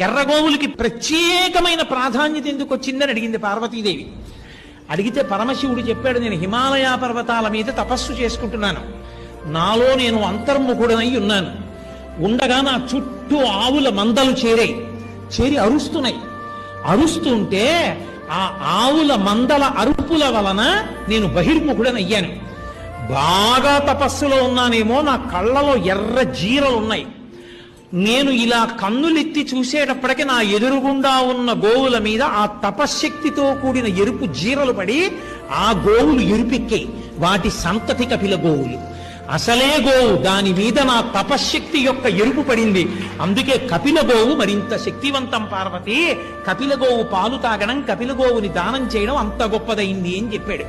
ఎర్రగోవులకి ప్రత్యేకమైన ప్రాధాన్యత ఎందుకు వచ్చిందని అడిగింది పార్వతీదేవి. అడిగితే పరమశివుడు చెప్పాడు, నేను హిమాలయ పర్వతాల మీద తపస్సు చేసుకుంటున్నాను, నాలో నేను అంతర్ముఖుడనై ఉన్నాను. ఉండగా నా చుట్టూ ఆవుల మందలు చేరి అరుస్తున్నాయి. అరుస్తుంటే ఆ ఆవుల మందల అరుపుల వలన నేను బహిర్ముఖుడనయ్యాను. బాగా తపస్సులో ఉన్నానేమో, నా కళ్ళలో ఎర్ర జీరలున్నాయి. నేను ఇలా కన్నులెత్తి చూసేటప్పటికి నా ఎదురుగుండా ఉన్న గోవుల మీద ఆ తపశ్శక్తితో కూడిన ఎరుపు జీరలు పడి ఆ గోవులు ఎరుపెక్కాయి. వాటి సంతతి కపిల గోవులు. అసలే గోవు, దాని మీద నా తపశ్శక్తి యొక్క ఎరుపు పడింది. అందుకే కపిల గోవు మరింత శక్తివంతం పార్వతి. కపిల గోవు పాలు తాగడం, కపిల గోవుని దానం చేయడం అంత గొప్పదైంది అని చెప్పాడు.